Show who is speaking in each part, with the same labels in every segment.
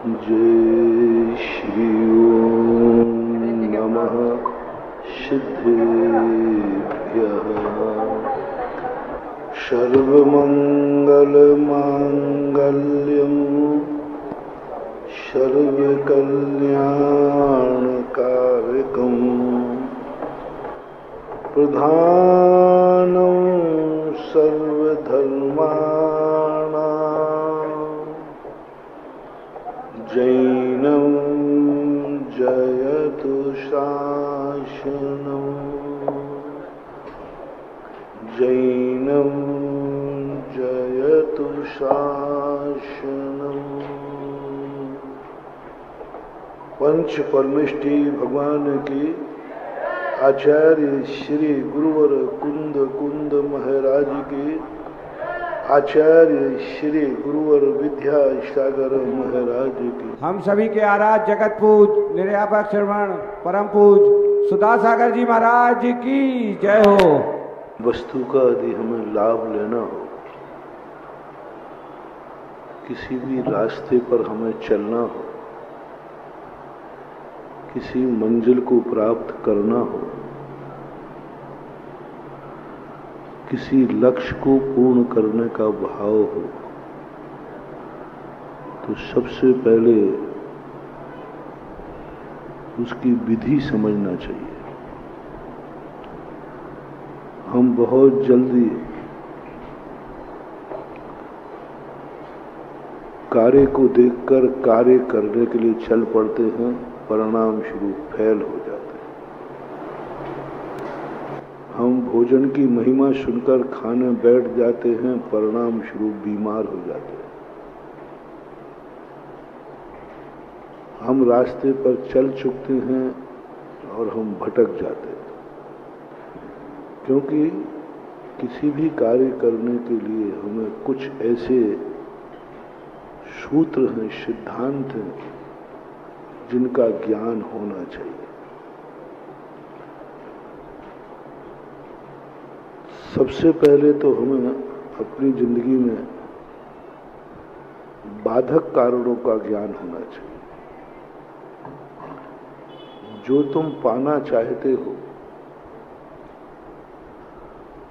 Speaker 1: जय श्री ओम नमः सिद्धेभ्यः। सर्वमंगलमांगल्यं सर्वकल्याणकारकं प्रधानं सर्वधर्माणां जैनं जयतु शासनं जैनं जयतु शासनम्। पंच परमेष्टि भगवान की आचार्य श्री गुरुवर कुंद कुंद महाराज की आचार्य श्री गुरुवर विद्या सागर महाराज की
Speaker 2: हम सभी के आराध्य जगत पूज निर्यापक श्रवण परम पूज सुधा सागर जी महाराज की जय हो।
Speaker 1: वस्तु का यदि हमें लाभ लेना हो, किसी भी रास्ते पर हमें चलना हो, किसी मंजिल को प्राप्त करना हो, किसी लक्ष्य को पूर्ण करने का भाव हो, तो सबसे पहले उसकी विधि समझना चाहिए। हम बहुत जल्दी कार्य को देखकर कार्य करने के लिए चल पड़ते हैं, परिणाम स्वरूप फेल हो जाते हैं। हम भोजन की महिमा सुनकर खाने बैठ जाते हैं, परिणाम स्वरूप बीमार हो जाते हैं। हम रास्ते पर चल चुकते हैं और हम भटक जाते हैं, क्योंकि किसी भी कार्य करने के लिए हमें कुछ ऐसे सूत्र हैं, सिद्धांत हैं, जिनका ज्ञान होना चाहिए। सबसे पहले तो हमें अपनी जिंदगी में बाधक कारणों का ज्ञान होना चाहिए। जो तुम पाना चाहते हो,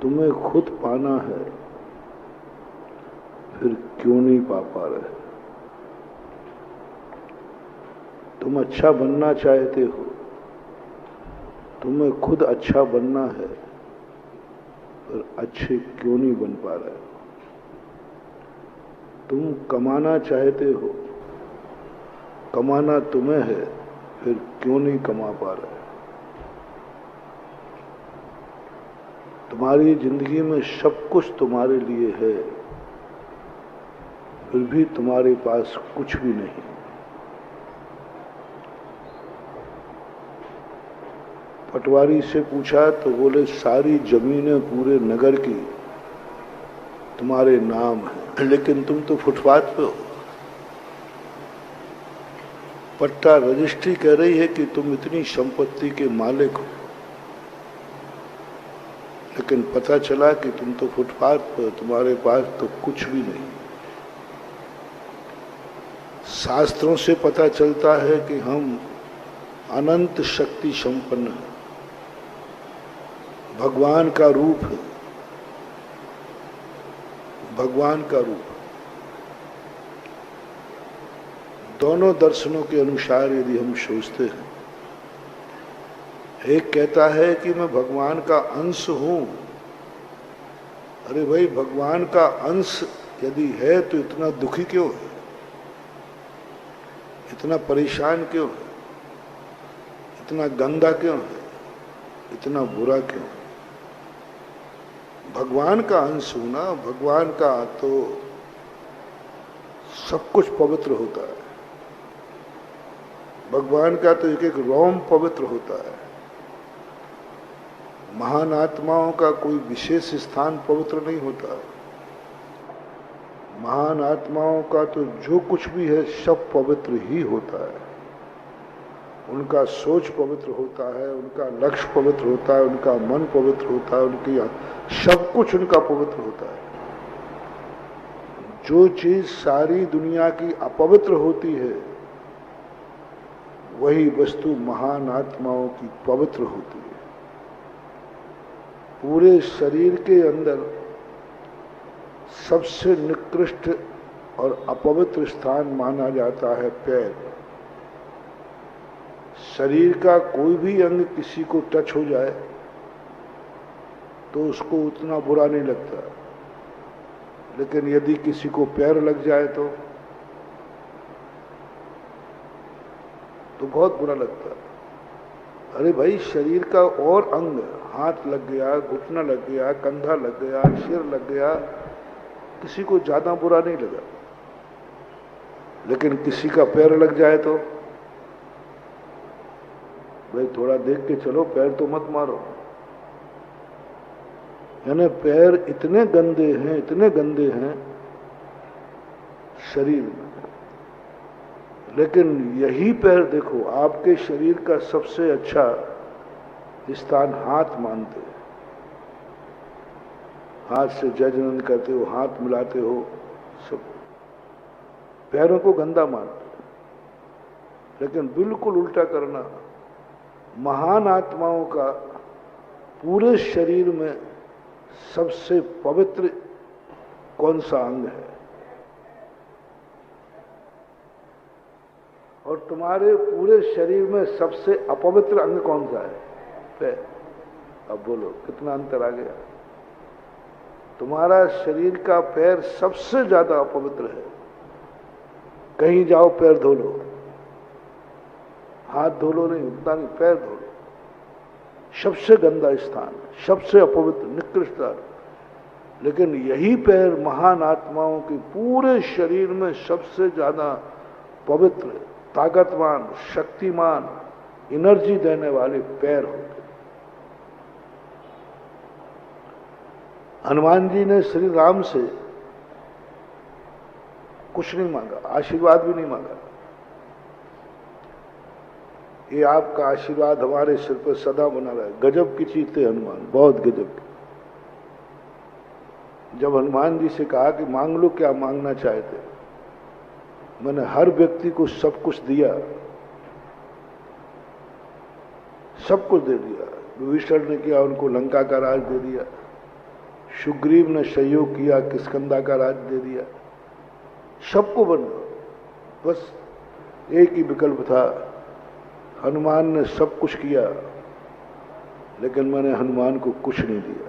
Speaker 1: तुम्हें खुद पाना है, फिर क्यों नहीं पा रहे? तुम अच्छा बनना चाहते हो, तुम्हें खुद अच्छा बनना है, पर अच्छे क्यों नहीं बन पा रहे? तुम कमाना चाहते हो, कमाना तुम्हें है, फिर क्यों नहीं कमा पा रहे? तुम्हारी जिंदगी में सब कुछ तुम्हारे लिए है, फिर भी तुम्हारे पास कुछ भी नहीं। पटवारी से पूछा तो बोले सारी जमीनें पूरे नगर की तुम्हारे नाम है, लेकिन तुम तो फुटपाथ पे हो। पट्टा रजिस्ट्री कह रही है कि तुम इतनी संपत्ति के मालिक हो, लेकिन पता चला कि तुम तो फुटपाथ पर, तुम्हारे पास तो कुछ भी नहीं। शास्त्रों से पता चलता है कि हम अनंत शक्ति संपन्न हैं, भगवान का रूप है, भगवान का रूप। दोनों दर्शनों के अनुसार यदि हम सोचते हैं, एक कहता है कि मैं भगवान का अंश हूं। अरे भाई, भगवान का अंश यदि है तो इतना दुखी क्यों है, इतना परेशान क्यों है, इतना गंदा क्यों है, इतना बुरा क्यों? भगवान का अंश होना, भगवान का तो सब कुछ पवित्र होता है। भगवान का तो एक एक रोम पवित्र होता है। महान आत्माओं का कोई विशेष स्थान पवित्र नहीं होता है। महान आत्माओं का तो जो कुछ भी है सब पवित्र ही होता है। उनका सोच पवित्र होता है, उनका लक्ष्य पवित्र होता है, उनका मन पवित्र होता है, उनकी सब कुछ उनका पवित्र होता है। जो चीज सारी दुनिया की अपवित्र होती है वही वस्तु महान आत्माओं की पवित्र होती है। पूरे शरीर के अंदर सबसे निकृष्ट और अपवित्र स्थान माना जाता है पैर। शरीर का कोई भी अंग किसी को टच हो जाए तो उसको उतना बुरा नहीं लगता, लेकिन यदि किसी को पैर लग जाए तो बहुत बुरा लगता है। अरे भाई, शरीर का और अंग, हाथ लग गया, घुटना लग गया, कंधा लग गया, सिर लग गया, किसी को ज्यादा बुरा नहीं लगा, लेकिन किसी का पैर लग जाए तो भाई थोड़ा देख के चलो, पैर तो मत मारो। यानी पैर इतने गंदे हैं शरीर में, लेकिन यही पैर देखो, आपके शरीर का सबसे अच्छा स्थान हाथ मानते हैं। हाथ से जजनन करते हो, हाथ मिलाते हो, सब पैरों को गंदा मानते हो। लेकिन बिल्कुल उल्टा करना, महान आत्माओं का पूरे शरीर में सबसे पवित्र कौन सा अंग है? और तुम्हारे पूरे शरीर में सबसे अपवित्र अंग कौन सा है? पैर। अब बोलो कितना अंतर आ गया। तुम्हारा शरीर का पैर सबसे ज्यादा अपवित्र है। कहीं जाओ पैर धो लो, हाथ धो लो नहीं, उतना नहीं, पैर धो लो। सबसे गंदा स्थान, सबसे अपवित्र, निकृष्ट। लेकिन यही पैर महान आत्माओं के पूरे शरीर में सबसे ज्यादा पवित्र, ताकतवान, शक्तिमान, एनर्जी देने वाले पैर होते। हनुमान जी ने श्री राम से कुछ नहीं मांगा, आशीर्वाद भी नहीं मांगा। ये आपका आशीर्वाद हमारे सिर पर सदा बना रहा है। गजब की चीज थे हनुमान, बहुत गजब की। जब हनुमान जी से कहा कि मांग लो, क्या मांगना चाहते, मैंने हर व्यक्ति को सब कुछ दिया, सब कुछ दे दिया। विभीषण ने किया, उनको लंका का राज दे दिया। सुग्रीव ने सहयोग किया, किष्किंधा का राज दे दिया। सबको बन, बस एक ही विकल्प था। हनुमान ने सब कुछ किया, लेकिन मैंने हनुमान को कुछ नहीं दिया।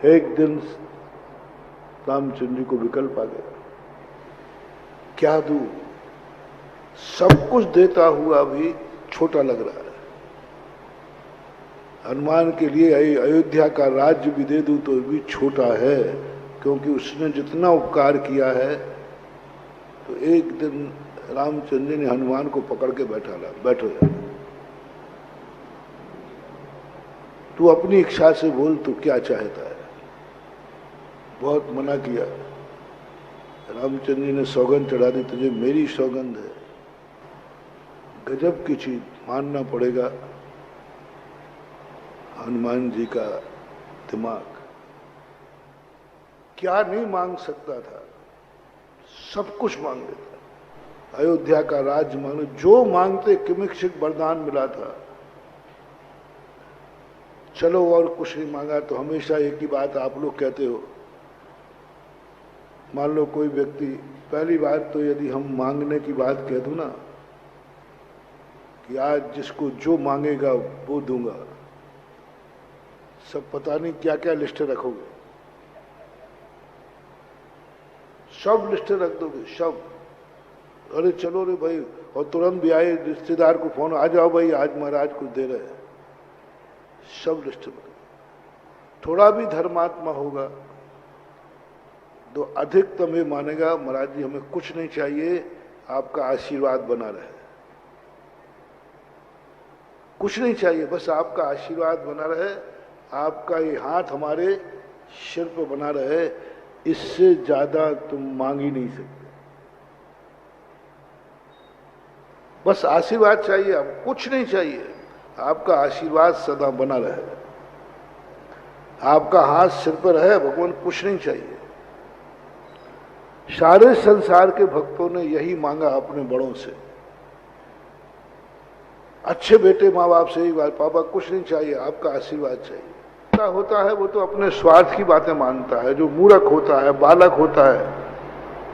Speaker 1: एक दिन रामचंद्र जी को विकल्प आ गया, क्या दूं? सब कुछ देता हुआ भी छोटा लग रहा है। हनुमान के लिए अयोध्या का राज्य भी दे दूं तो भी छोटा है, क्योंकि उसने जितना उपकार किया है। तो एक दिन रामचंद्र ने हनुमान को पकड़ के बैठा ला, बैठो यार, तू अपनी इच्छा से बोल, तू क्या चाहता है। बहुत मना किया। रामचंद्र जी ने सौगंध चढ़ा दी, तुझे मेरी सौगंध है। गजब की चीज, मानना पड़ेगा हनुमान जी का दिमाग। क्या नहीं मांग सकता था, सब कुछ मांग लेता। अयोध्या का राज्य मांगो, जो मांगते किमिक्षिक वरदान मिला था। चलो और कुछ नहीं मांगा तो हमेशा एक ही बात आप लोग कहते हो। मान लो कोई व्यक्ति, पहली बात तो यदि हम मांगने की बात कह दूं ना कि आज जिसको जो मांगेगा वो दूंगा, सब पता नहीं क्या क्या लिस्टें रखोगे, सब लिस्टें रख दोगे, सब। अरे चलो रे भाई, और तुरंत भी आए रिश्तेदार को फोन, आ जाओ भाई आज महाराज कुछ दे रहे हैं, सब लिस्ट में। थोड़ा भी धर्मात्मा होगा तो अधिकतम ये मानेगा, महाराज जी हमें कुछ नहीं चाहिए, आपका आशीर्वाद बना रहे। कुछ नहीं चाहिए, बस आपका आशीर्वाद बना रहे, आपका ये हाथ हमारे सिर पर बना रहे, इससे ज्यादा तुम मांग ही नहीं सकते। बस आशीर्वाद चाहिए, अब कुछ नहीं चाहिए, आपका आशीर्वाद सदा बना रहे, आपका हाथ सिर पर है, भगवान कुछ नहीं चाहिए। सारे संसार के भक्तों ने यही मांगा अपने बड़ों से, अच्छे बेटे माँ बाप से ही बात, पापा कुछ नहीं चाहिए, आपका आशीर्वाद चाहिए। क्या होता है वो तो अपने स्वार्थ की बातें मानता है। जो मूर्ख होता है, बालक होता है,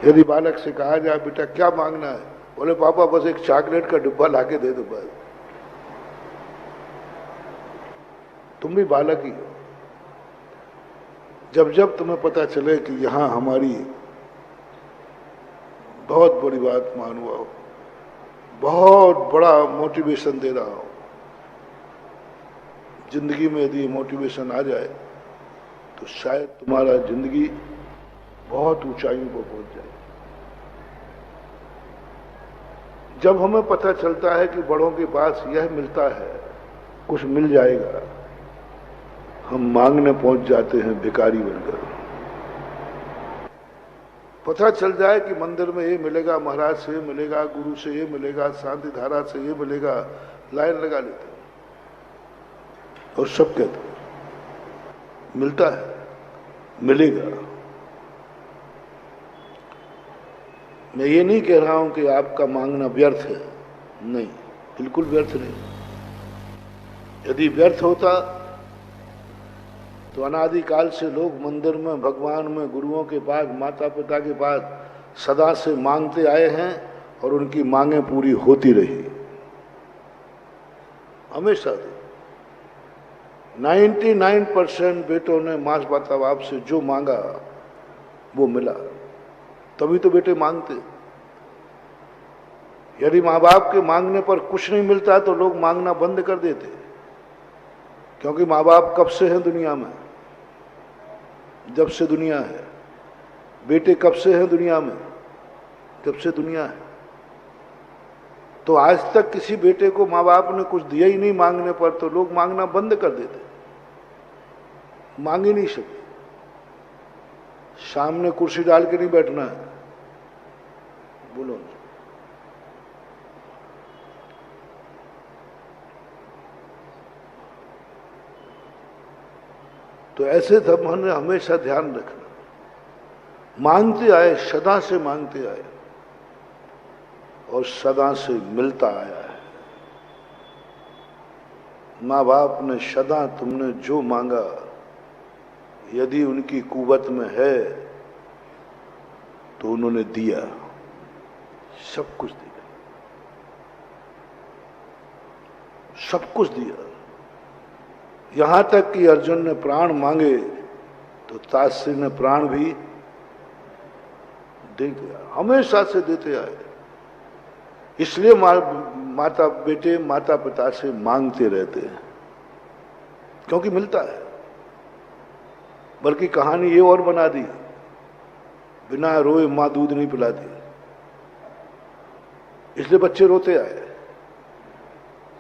Speaker 1: यदि बालक से कहा जाए बेटा क्या मांगना है, बोले पापा बस एक चॉकलेट का डिब्बा लाके दे दो बस। तुम भी बालक ही हो। जब जब तुम्हें पता चले कि यहां हमारी बहुत बड़ी बात मानवा हो, बहुत बड़ा मोटिवेशन दे रहा हो, जिंदगी में यदि मोटिवेशन आ जाए तो शायद तुम्हारा जिंदगी बहुत ऊंचाइयों पर पहुंच जाए। जब हमें पता चलता है कि बड़ों के पास यह मिलता है, कुछ मिल जाएगा, हम मांगने पहुंच जाते हैं भिखारी बनकर। पता चल जाए कि मंदिर में ये मिलेगा, महाराज से ये मिलेगा, गुरु से ये मिलेगा, शांति धारा से ये मिलेगा, लाइन लगा लेते हैं और सब कहते हैं मिलता है, मिलेगा। मैं ये नहीं कह रहा हूं कि आपका मांगना व्यर्थ है, नहीं, बिल्कुल व्यर्थ नहीं। यदि व्यर्थ होता तो अनादिकाल से लोग मंदिर में, भगवान में, गुरुओं के पास, माता पिता के पास सदा से मांगते आए हैं और उनकी मांगें पूरी होती रही, हमेशा से। 99% बेटों ने माँ माता बाप से जो मांगा वो मिला, तभी तो बेटे मांगते। यदि माँ बाप के मांगने पर कुछ नहीं मिलता तो लोग मांगना बंद कर देते, क्योंकि माँ बाप कब से हैं दुनिया में? जब से दुनिया है। बेटे कब से हैं दुनिया में? जब से दुनिया है। तो आज तक किसी बेटे को माँ बाप ने कुछ दिया ही नहीं मांगने पर, तो लोग मांगना बंद कर देते, मांग ही नहीं सकते। सामने कुर्सी डाल के नहीं बैठना है, बोलो ना। तो ऐसे सब हमने हमेशा ध्यान रखना, मांगते आए, सदा से मांगते आए और सदा से मिलता आया है। माँ बाप ने सदा तुमने जो मांगा, यदि उनकी कुवत में है तो उन्होंने दिया, सब कुछ दिया, सब कुछ दिया। यहां तक कि अर्जुन ने प्राण मांगे तो तात्स्य ने प्राण भी दे दिया, हमेशा से देते आए। इसलिए माता बेटे माता पिता से मांगते रहते हैं, क्योंकि मिलता है। बल्कि कहानी ये और बना दी, बिना रोए मां दूध नहीं पिलाती, इसलिए बच्चे रोते आए,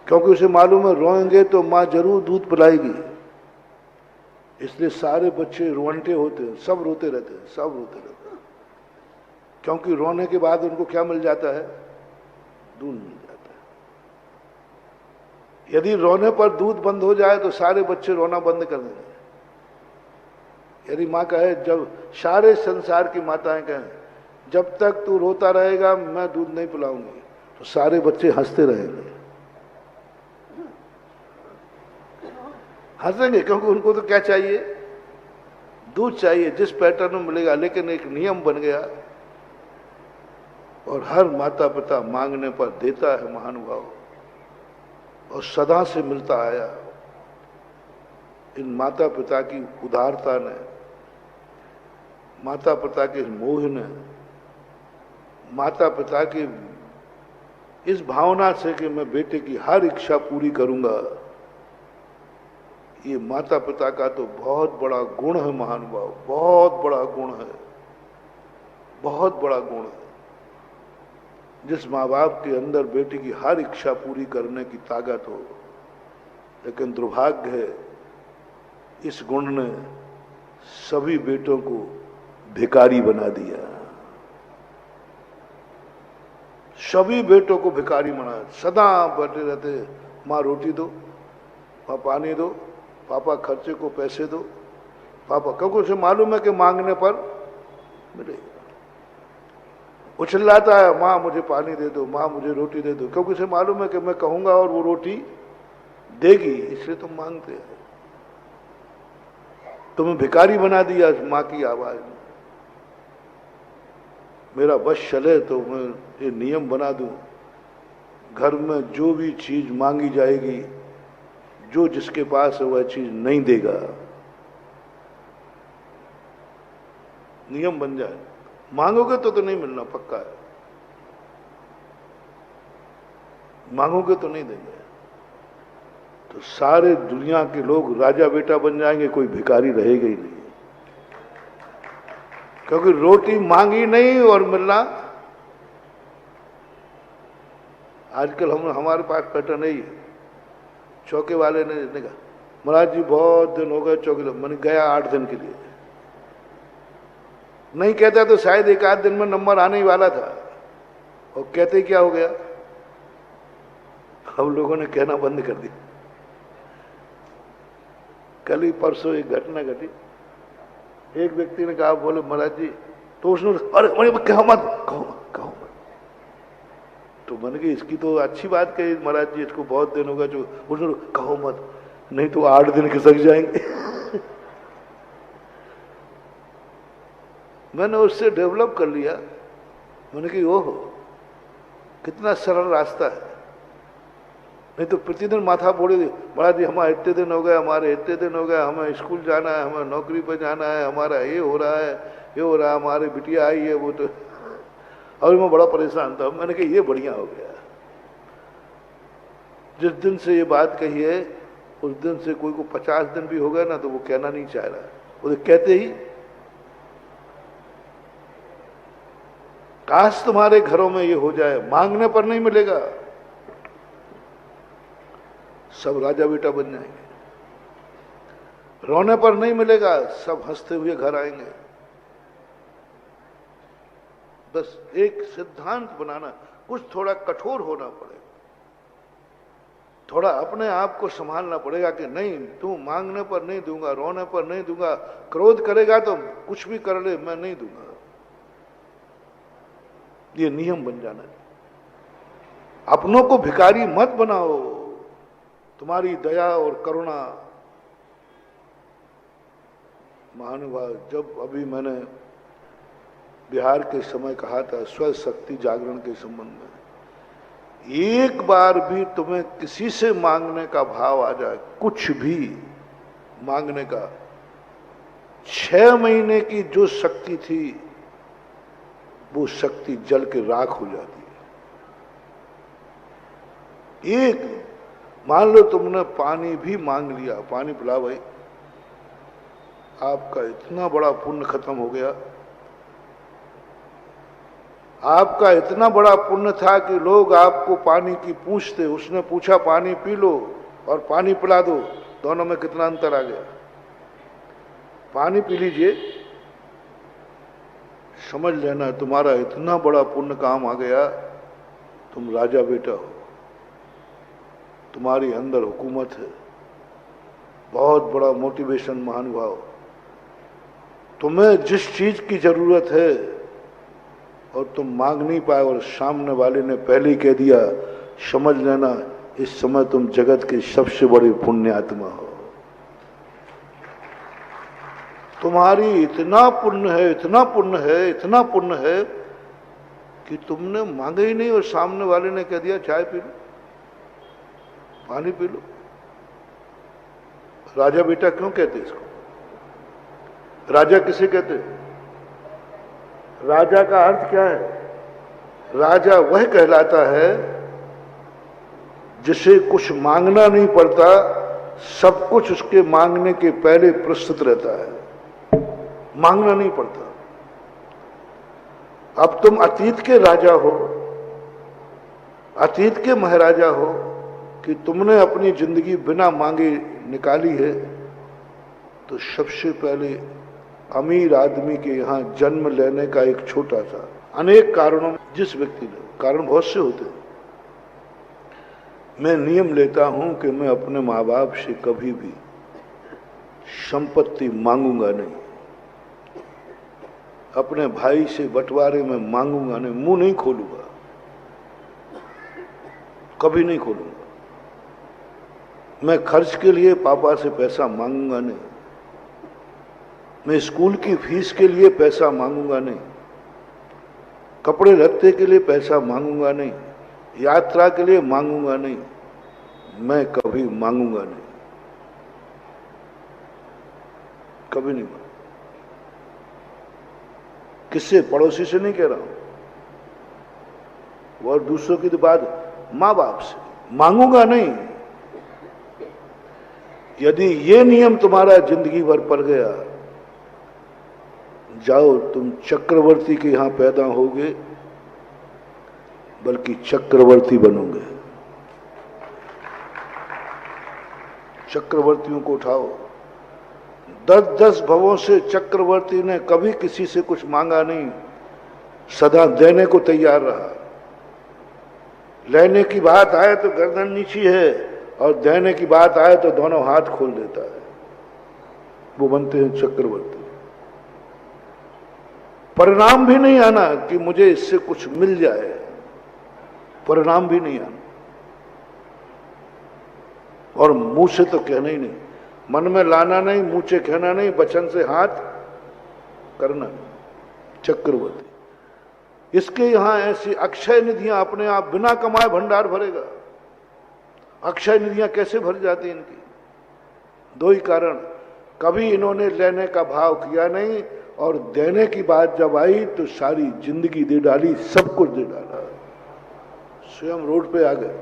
Speaker 1: क्योंकि उसे मालूम है रोएंगे तो मां जरूर दूध पिलाएगी। इसलिए सारे बच्चे रोंटे होते हैं, सब रोते रहते हैं, सब रोते रहते हैं, क्योंकि रोने के बाद उनको क्या मिल जाता है? दूध मिल जाता है। यदि रोने पर दूध बंद हो जाए तो सारे बच्चे रोना बंद कर देंगे। यदि माँ कहे, जब सारे संसार की माताएं कहें जब तक तू रोता रहेगा मैं दूध नहीं पिलाऊंगी, तो सारे बच्चे हंसते रहेंगे, हंसेंगे, क्योंकि उनको तो क्या चाहिए? दूध चाहिए, जिस पैटर्न में मिलेगा। लेकिन एक नियम बन गया और हर माता पिता मांगने पर देता है महानुभाव, और सदा से मिलता आया। इन माता पिता की उदारता ने, माता पिता के मोह ने, माता पिता की इस भावना से कि मैं बेटे की हर इच्छा पूरी करूंगा, ये माता पिता का तो बहुत बड़ा गुण है महानुभाव, बहुत बड़ा गुण है, बहुत बड़ा गुण है। जिस माँ बाप के अंदर बेटे की हर इच्छा पूरी करने की ताकत हो, लेकिन दुर्भाग्य है इस गुण ने सभी बेटों को भिखारी बना दिया, सभी बेटों को भिखारी बना। सदा बैठे रहते, माँ रोटी दो, माँ पानी दो, पापा खर्चे को पैसे दो, पापा, क्योंकि उसे मालूम है कि मांगने पर मिलेगा। वो चिल्लाता है, माँ मुझे पानी दे दो, माँ मुझे रोटी दे दो, क्योंकि उसे मालूम है कि मैं कहूंगा और वो रोटी देगी, इसलिए तुम मांगते हैं। तुम्हें भिखारी बना दिया माँ की आवाज में। मेरा बस चले तो मैं ये नियम बना दूं, घर में जो भी चीज मांगी जाएगी, जो जिसके पास है वह चीज नहीं देगा, नियम बन जाए। मांगोगे तो नहीं मिलना, पक्का है। मांगोगे तो नहीं देंगे। तो सारे दुनिया के लोग राजा बेटा बन जाएंगे, कोई भिखारी रहेगा ही नहीं, क्योंकि रोटी मांगी नहीं और मिलना। आजकल हमारे पास पैटर्न नहीं है। चौके वाले ने कहा, महाराज जी बहुत दिन हो गए चौके, मैंने गया 8 दिन के लिए। नहीं कहता तो शायद 1 आध दिन में नंबर आने ही वाला था, और कहते क्या हो गया, हम लोगों ने कहना बंद कर दिया। कल ही परसों एक घटना घटी, एक व्यक्ति ने कहा, बोले महाराज जी, तो उसने अरे कहो मत, कहो मत। तो मैंने कहा इसकी तो अच्छी बात कही महाराज जी, इसको बहुत दिन होगा जो, उसने कहो मत, नहीं तो 8 दिन खिसक जाएंगे। मैंने उससे डेवलप कर लिया। मैंने कहा ओहो कितना सरल रास्ता है। नहीं तो प्रतिदिन माथा फोड़े, महाराज जी हमारे इतने दिन हो गए, हमारे इतने दिन हो गए, हमें स्कूल जाना है, हमें नौकरी पर जाना है, हमारा ये हो रहा है, ये हो रहा है, हमारी बिटिया आई है वो तो। और मैं बड़ा परेशान था। मैंने कहा ये बढ़िया हो गया, जिस दिन से ये बात कही है उस दिन से कोई को 50 दिन भी हो गए ना तो वो कहना नहीं चाह रहा। वो कहते ही काश तुम्हारे घरों में ये हो जाए, मांगने पर नहीं मिलेगा, सब राजा बेटा बन जाएंगे। रोने पर नहीं मिलेगा, सब हंसते हुए घर आएंगे। बस एक सिद्धांत बनाना, कुछ थोड़ा कठोर होना पड़ेगा, थोड़ा अपने आप को संभालना पड़ेगा कि नहीं तू मांगने पर नहीं दूंगा, रोने पर नहीं दूंगा, क्रोध करेगा तो कुछ भी कर ले मैं नहीं दूंगा। ये नियम बन जाना है। अपनों को भिखारी मत बनाओ। तुम्हारी दया और करुणा, महानुभाव, जब अभी मैंने बिहार के समय कहा था स्व शक्ति जागरण के संबंध में, एक बार भी तुम्हें किसी से मांगने का भाव आ जाए, कुछ भी मांगने का, 6 महीने की जो शक्ति थी वो शक्ति जल के राख हो जाती है। एक मान लो तुमने पानी भी मांग लिया, पानी पिला भाई, आपका इतना बड़ा पुण्य खत्म हो गया। आपका इतना बड़ा पुण्य था कि लोग आपको पानी की पूछते, उसने पूछा पानी पी लो और पानी पिला दो, दोनों में कितना अंतर आ गया। पानी पी लीजिए, समझ लेना तुम्हारा इतना बड़ा पुण्य काम आ गया, तुम राजा बेटा हो, तुम्हारी अंदर हुकूमत है। बहुत बड़ा मोटिवेशन महानुभाव। तुम्हें जिस चीज की जरूरत है और तुम मांग नहीं पाए और सामने वाले ने पहले ही कह दिया, समझ लेना इस समय तुम जगत के सबसे बड़े पुण्यात्मा हो। तुम्हारी इतना पुण्य है, इतना पुण्य है, इतना पुण्य है कि तुमने मांगे ही नहीं और सामने वाले ने कह दिया चाय पी लो, पानी पी लो। राजा बेटा क्यों कहते इसको? राजा किसे कहते? राजा का अर्थ क्या है? राजा वह कहलाता है जिसे कुछ मांगना नहीं पड़ता, सब कुछ उसके मांगने के पहले प्रस्तुत रहता है, मांगना नहीं पड़ता। अब तुम अतीत के राजा हो, अतीत के महाराजा हो कि तुमने अपनी जिंदगी बिना मांगे निकाली है, तो सबसे पहले अमीर आदमी के यहां जन्म लेने का एक छोटा सा, अनेक कारणों, जिस व्यक्ति ने, कारण बहुत से होते हैं, मैं नियम लेता हूं कि मैं अपने माँ बाप से कभी भी संपत्ति मांगूंगा नहीं। अपने भाई से बंटवारे में मांगूंगा नहीं, मुंह नहीं खोलूंगा, कभी नहीं खोलूंगा। मैं खर्च के लिए पापा से पैसा मांगूंगा नहीं, मैं स्कूल की फीस के लिए पैसा मांगूंगा नहीं, कपड़े लत्ते के लिए पैसा मांगूंगा नहीं, यात्रा के लिए मांगूंगा नहीं, मैं कभी मांगूंगा नहीं, कभी नहीं मांगूंगा। किससे? पड़ोसी से नहीं कह रहा हूं, और दूसरों की तो बात, मां बाप से मांगूंगा नहीं। यदि ये नियम तुम्हारा जिंदगी भर पड़ गया, जाओ तुम चक्रवर्ती के यहां पैदा होगे, बल्कि चक्रवर्ती बनोगे। चक्रवर्तियों को उठाओ। 10-10 भवों से चक्रवर्ती ने कभी किसी से कुछ मांगा नहीं, सदा देने को तैयार रहा। लेने की बात आए तो गर्दन नीची है, और देने की बात आए तो दोनों हाथ खोल देता है। वो बनते हैं चक्रवर्ती। परिणाम भी नहीं आना कि मुझे इससे कुछ मिल जाए, परिणाम भी नहीं आना, और मुंह से तो कहना ही नहीं, मन में लाना नहीं, मुंह से कहना नहीं, वचन से हाथ करना नहीं। चक्रवर्ती। इसके यहां ऐसी अक्षय निधियां अपने आप बिना कमाए भंडार भरेगा। अक्षय निधियां कैसे भर जाती इनकी? 2 ही कारण, कभी इन्होंने लेने का भाव किया नहीं, और देने की बात जब आई तो सारी जिंदगी दे डाली, सब कुछ दे डाला, स्वयं रोड पे आ गए,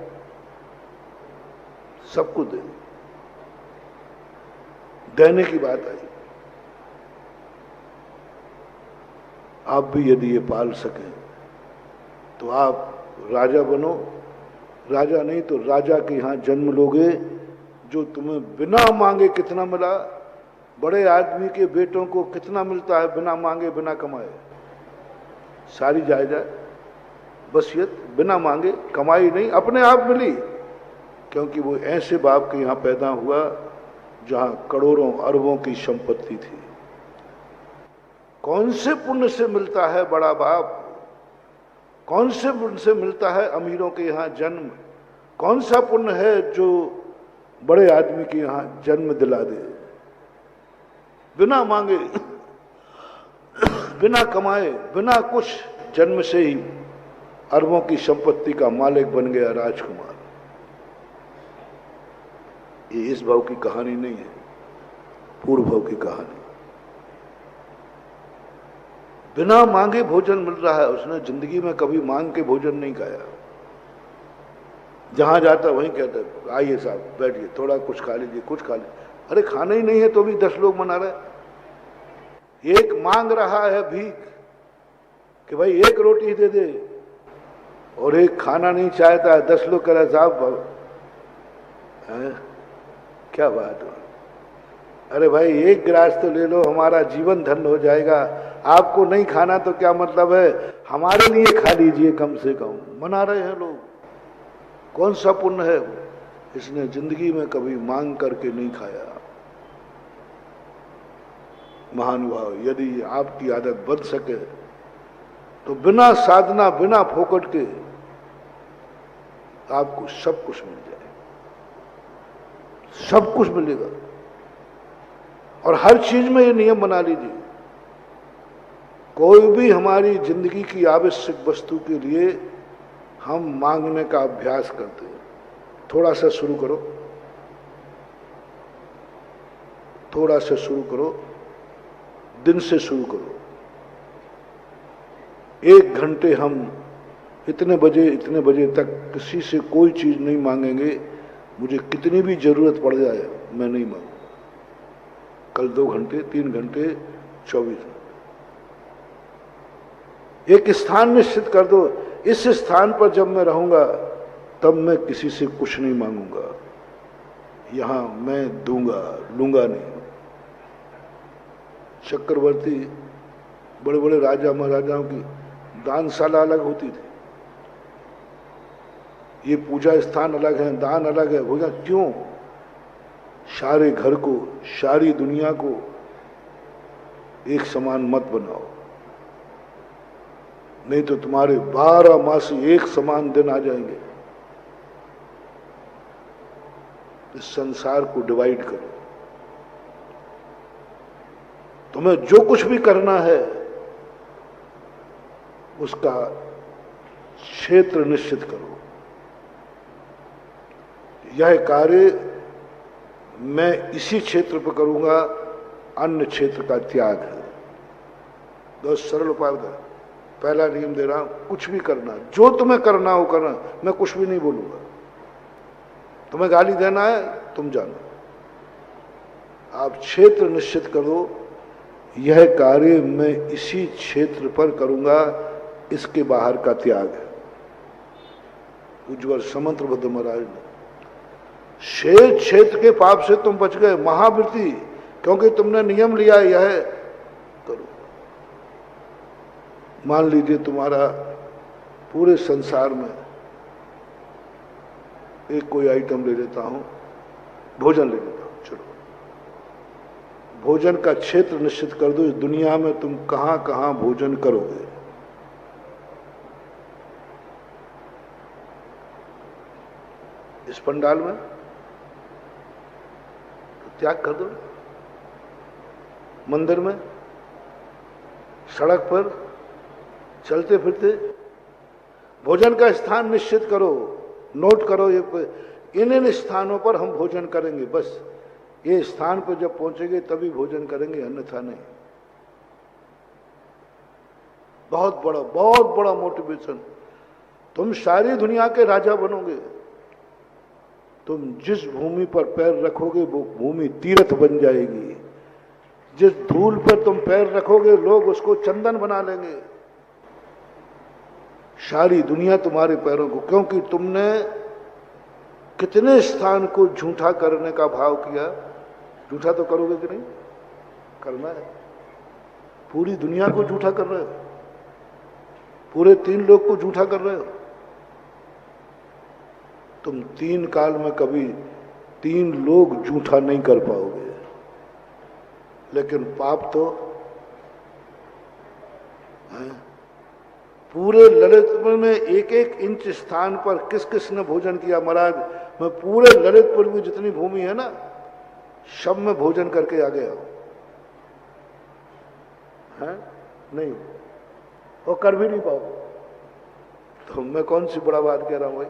Speaker 1: सब कुछ दे, देने की बात आई। आप भी यदि ये पाल सकें तो आप राजा बनो, राजा नहीं तो राजा के यहां जन्म लोगे। जो तुम्हें बिना मांगे कितना मिला, बड़े आदमी के बेटों को कितना मिलता है बिना मांगे बिना कमाए, सारी जायदाद वसीयत बिना मांगे, कमाई नहीं, अपने आप मिली, क्योंकि वो ऐसे बाप के यहां पैदा हुआ जहां करोड़ों अरबों की संपत्ति थी। कौन से पुण्य से मिलता है बड़ा बाप? कौन से पुण्य से मिलता है अमीरों के यहां जन्म? कौन सा पुण्य है जो बड़े आदमी के यहां जन्म दिला दे? बिना मांगे, बिना कमाए, बिना कुछ, जन्म से ही अरबों की संपत्ति का मालिक बन गया राजकुमार। ये इस भाव की कहानी नहीं है, पूर्व भाव की कहानी। बिना मांगे भोजन मिल रहा है, उसने जिंदगी में कभी मांग के भोजन नहीं खाया। जहां जाता वहीं कहता, आइए साहब बैठिए, थोड़ा कुछ खा लीजिए, कुछ खा लीजिए। अरे खाना ही नहीं है तो भी 10 लोग मना रहे। एक मांग रहा है भीख कि भाई 1 रोटी दे दे, और एक खाना नहीं चाहता है, 10 लोग कह रहे साहब क्या बात है, अरे भाई 1 गिलास तो ले लो, हमारा जीवन धन्य हो जाएगा। आपको नहीं खाना तो क्या मतलब है, हमारे लिए खा लीजिए कम से कम। मना रहे हैं लोग। कौन सा पुण्य है? इसने जिंदगी में कभी मांग करके नहीं खाया। महानुभाव, यदि आपकी आदत बन सके तो बिना साधना, बिना फोकट के आपको सब कुछ मिल जाए, सब कुछ मिलेगा। और हर चीज में ये नियम बना लीजिए, कोई भी हमारी जिंदगी की आवश्यक वस्तु के लिए हम मांगने का अभ्यास करते हैं। थोड़ा सा शुरू करो, थोड़ा सा शुरू करो, दिन से शुरू करो। 1 घंटे हम इतने बजे तक किसी से कोई चीज नहीं मांगेंगे। मुझे कितनी भी जरूरत पड़ जाए मैं नहीं मांगूंगा। कल 2 घंटे, 3 घंटे, 24 घंटे। एक स्थान निश्चित कर दो, इस स्थान पर जब मैं रहूंगा तब मैं किसी से कुछ नहीं मांगूंगा, यहां मैं दूंगा, लूंगा नहीं। चक्रवर्ती, बड़े बड़े राजा महाराजाओं की दानशाला अलग होती थी, ये पूजा स्थान अलग है, दान अलग है। होगा क्यों? सारे घर को, सारी दुनिया को एक समान मत बनाओ। नहीं तो तुम्हारे 12 मासी एक समान दिन आ जाएंगे। इस संसार को डिवाइड करो। तुम्हें जो कुछ भी करना है उसका क्षेत्र निश्चित करो। यह कार्य मैं इसी क्षेत्र पर करूंगा, अन्य क्षेत्र का त्याग है। बहुत सरल उपाय है। पहला नियम दे रहा हूं, कुछ भी करना, जो तुम्हें करना हो करना, मैं कुछ भी नहीं बोलूंगा। तुम्हें गाली देना है तुम जानो, आप क्षेत्र निश्चित करो। यह कार्य मैं इसी क्षेत्र पर करूंगा, इसके बाहर का त्याग है। उज्ज्वल समंत्रभद्र महाराज ने शेष क्षेत्र के पाप से तुम बच गए, महावृत्ति, क्योंकि तुमने नियम लिया यह करो। मान लीजिए तुम्हारा पूरे संसार में एक कोई आइटम ले लेता हूं, भोजन ले लेता हूं, चलो भोजन का क्षेत्र निश्चित कर दो। इस दुनिया में तुम कहां कहां भोजन करोगे। इस पंडाल में तो त्याग कर दो। मंदिर में, सड़क पर, चलते फिरते भोजन का स्थान निश्चित करो, नोट करो। इन स्थानों पर हम भोजन करेंगे, बस ये स्थान पर जब पहुंचेंगे तभी भोजन करेंगे, अन्यथा नहीं। बहुत बड़ा मोटिवेशन। तुम सारी दुनिया के राजा बनोगे। तुम जिस भूमि पर पैर रखोगे वो भूमि तीर्थ बन जाएगी। जिस धूल पर तुम पैर रखोगे लोग उसको चंदन बना लेंगे। सारी दुनिया तुम्हारे पैरों को, क्योंकि तुमने कितने स्थान को झूठा करने का भाव किया। झूठा तो करोगे कि नहीं? करना है। पूरी दुनिया को झूठा कर रहे हो, पूरे 3 लोग को झूठा कर रहे हो। तुम 3 काल में कभी 3 लोग झूठा नहीं कर पाओगे, लेकिन पाप तो है। पूरे ललितपुर में एक इंच स्थान पर किस किस ने भोजन किया? महाराज, मैं पूरे ललितपुर में जितनी भूमि है ना, सब में भोजन करके आ गया हूं। नहीं, वो कर भी नहीं पाओगे। तो मैं कौन सी बड़ा बात कह रहा हूं भाई।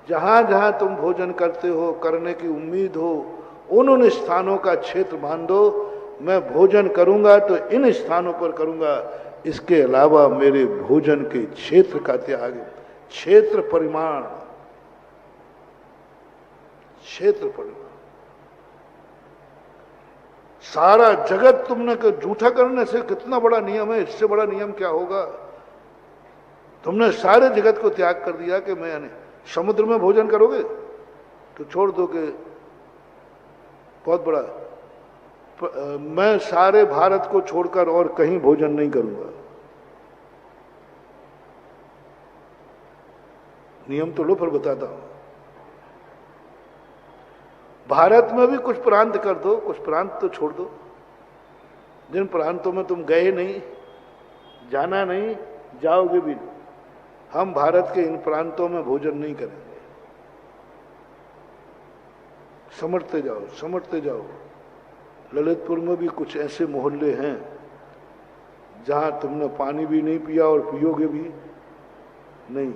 Speaker 1: जहां जहां तुम भोजन करते हो, करने की उम्मीद हो, उन स्थानों का क्षेत्र मान दो। मैं भोजन करूंगा तो इन स्थानों पर करूंगा, इसके अलावा मेरे भोजन के क्षेत्र का त्याग है। क्षेत्र परिमाण, क्षेत्र परिमाण। सारा जगत तुमने झूठा करने से कितना बड़ा नियम है, इससे बड़ा नियम क्या होगा। तुमने सारे जगत को त्याग कर दिया कि मैं नहीं। समुद्र में भोजन करोगे तो छोड़ दो कि बहुत बड़ा, मैं सारे भारत को छोड़कर और कहीं भोजन नहीं करूंगा। नियम तो लो, पर बताता हूं। भारत में भी कुछ प्रांत कर दो, कुछ प्रांत तो छोड़ दो। जिन प्रांतों में तुम गए नहीं, जाना नहीं, जाओगे भी नहीं। हम भारत के इन प्रांतों में भोजन नहीं करेंगे। समझते जाओ, समझते जाओ। ललितपुर में भी कुछ ऐसे मोहल्ले हैं जहां तुमने पानी भी नहीं पिया और पियोगे भी नहीं।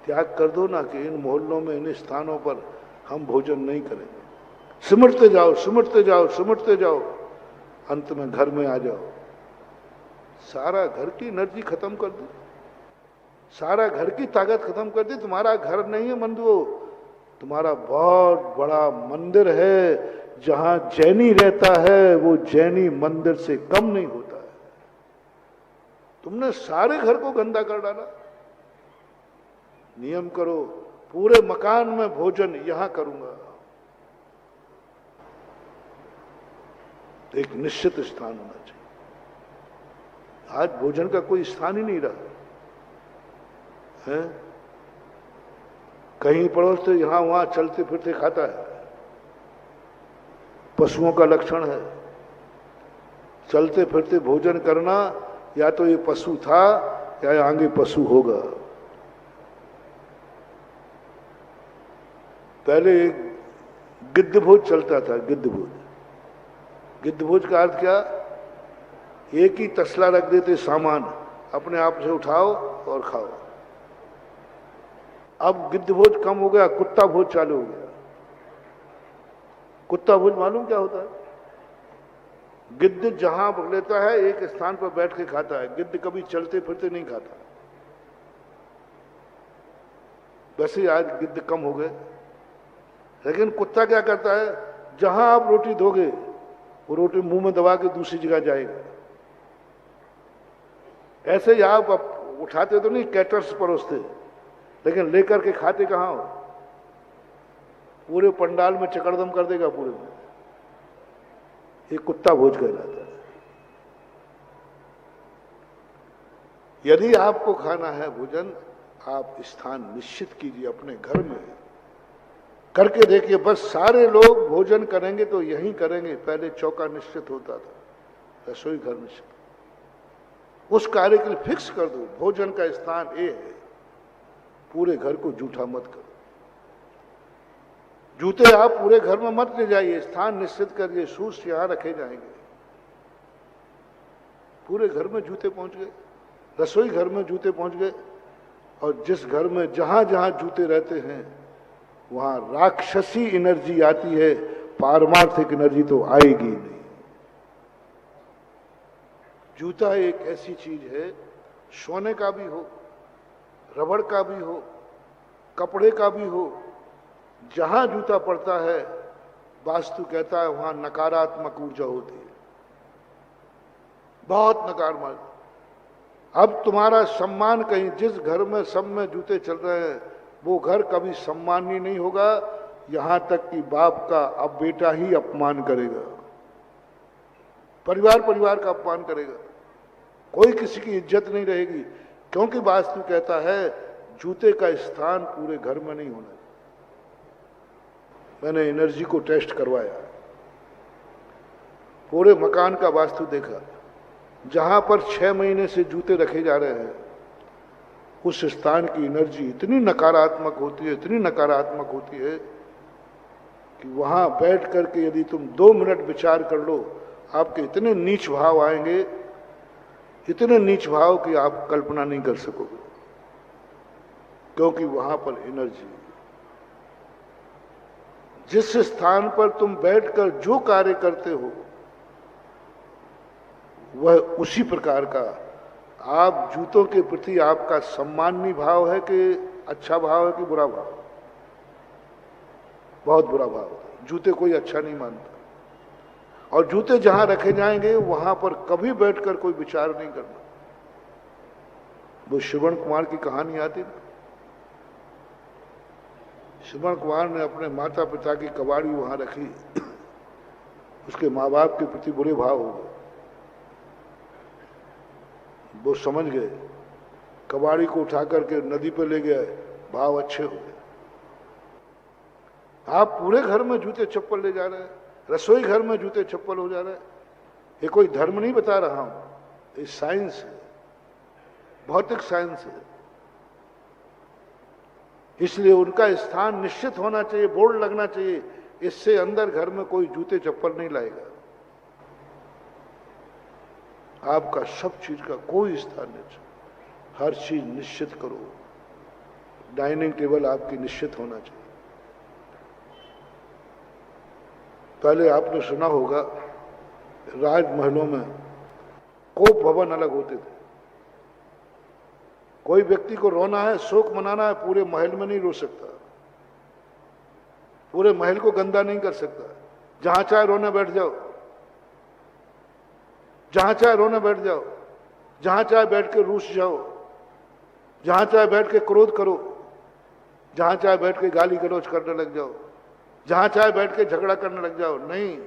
Speaker 1: त्याग कर दो ना कि इन मोहल्लों में, इन स्थानों पर हम भोजन नहीं करेंगे। सिमटते जाओ, सिमटते जाओ, सिमटते जाओ, अंत में घर में आ जाओ। सारा घर की एनर्जी खत्म कर दी, सारा घर की ताकत खत्म कर दी। तुम्हारा घर नहीं है मंदिर, तुम्हारा बहुत बड़ा मंदिर है। जहां जैनी रहता है वो जैनी मंदिर से कम नहीं होता है। तुमने सारे घर को गंदा कर डाला। नियम करो, पूरे मकान में भोजन यहां करूंगा। एक निश्चित स्थान होना चाहिए। आज भोजन का कोई स्थान ही नहीं रहा है। कहीं पड़ोस से यहां वहां चलते फिरते खाता है। पशुओं का लक्षण है। चलते फिरते भोजन करना या तो ये पशु था या आगे पशु होगा। पहले गिद्ध भोज चलता था, गिद्ध भोज। गिद्ध भोज का अर्थ क्या? एक ही तसला रख देते सामान, अपने आप से उठाओ और खाओ। अब गिद्ध भोज कम हो गया, कुत्ता भोज चालू हो गया। कुत्ता भोज मालूम क्या होता है? गिद्ध जहां लेता है एक स्थान पर बैठ के खाता है। गिद्ध कभी चलते फिरते नहीं खाता। वैसे आज गिद्ध कम हो गए, लेकिन कुत्ता क्या करता है? जहां आप रोटी दोगे वो रोटी मुंह में दबा के दूसरी जगह जाएगा। ऐसे ही आप उठाते तो नहीं, कैटर्स परोसते, लेकिन लेकर के खाते कहां हो? पूरे पंडाल में चकड़दम कर देगा पूरे में। ये कुत्ता भोज कहलाता है। यदि आपको खाना है भोजन, आप स्थान निश्चित कीजिए अपने घर में, करके देखिए। बस सारे लोग भोजन करेंगे तो यहीं करेंगे। पहले चौका निश्चित होता था, रसोई घर निश्चित। उस कार्य के लिए फिक्स कर दो, भोजन का स्थान ये है। पूरे घर को जूठा मत करो। जूते आप पूरे घर में मत ले जाइए, स्थान निश्चित करिए, शूज यहां रखे जाएंगे। पूरे घर में जूते पहुंच गए, रसोई घर में जूते पहुंच गए। और जिस घर में जहां जहां जूते रहते हैं वहां राक्षसी एनर्जी आती है, पारमार्थिक एनर्जी तो आएगी नहीं। जूता एक ऐसी चीज है, सोने का भी हो, रबड़ का भी हो, कपड़े का भी हो, जहां जूता पड़ता है वास्तु कहता है वहां नकारात्मक ऊर्जा होती है, बहुत नकारात्मक। अब तुम्हारा सम्मान कहीं, जिस घर में सब में जूते चल रहे हैं वो घर कभी सम्मानी नहीं होगा। यहां तक कि बाप का अब बेटा ही अपमान करेगा, परिवार परिवार का अपमान करेगा, कोई किसी की इज्जत नहीं रहेगी। क्योंकि वास्तु कहता है जूते का स्थान पूरे घर में नहीं होना। मैंने एनर्जी को टेस्ट करवाया, पूरे मकान का वास्तु देखा। जहां पर 6 महीने से जूते रखे जा रहे हैं उस स्थान की एनर्जी इतनी नकारात्मक होती है, इतनी नकारात्मक होती है कि वहां बैठ करके यदि तुम 2 मिनट विचार कर लो, आपके इतने नीच भाव आएंगे, इतने नीच भाव कि आप कल्पना नहीं कर सकोगे। क्योंकि वहां पर एनर्जी, जिस स्थान पर तुम बैठकर जो कार्य करते हो वह उसी प्रकार का। आप जूतों के प्रति आपका सम्मानी भाव है कि अच्छा भाव है कि बुरा भाव? बहुत बुरा भाव है। जूते कोई अच्छा नहीं मानता। और जूते जहां रखे जाएंगे वहां पर कभी बैठकर कोई विचार नहीं करना। वो श्रवण कुमार की कहानी आती ना, श्रवण कुमार ने अपने माता पिता की कबाड़ी वहां रखी, उसके माँ बाप के प्रति बुरे भाव हो गए। वो समझ गए, कबाड़ी को उठा करके नदी पर ले गए, भाव अच्छे हो गए। आप पूरे घर में जूते चप्पल ले जा रहे हैं, रसोई घर में जूते चप्पल हो जा रहे हैं। ये कोई धर्म नहीं बता रहा हूं, ये साइंस है, भौतिक साइंस है। इसलिए उनका स्थान निश्चित होना चाहिए, बोर्ड लगना चाहिए, इससे अंदर घर में कोई जूते चप्पल नहीं लाएगा। आपका सब चीज का कोई स्थान नहीं, हर चीज निश्चित करो। डाइनिंग टेबल आपकी निश्चित होना चाहिए। पहले आपने सुना होगा राजमहलों में कोप भवन अलग होते थे। कोई व्यक्ति को रोना है, शोक मनाना है, पूरे महल में नहीं रो सकता, पूरे महल को गंदा नहीं कर सकता। जहां चाहे रोने बैठ जाओ, जहां चाहे रोने बैठ जाओ, जहां चाहे बैठ के रूस जाओ, जहां चाहे बैठ के क्रोध करो, जहां चाहे बैठ के गाली गलौज करने लग जाओ, जहां चाहे बैठ के झगड़ा करने लग जाओ। नहीं,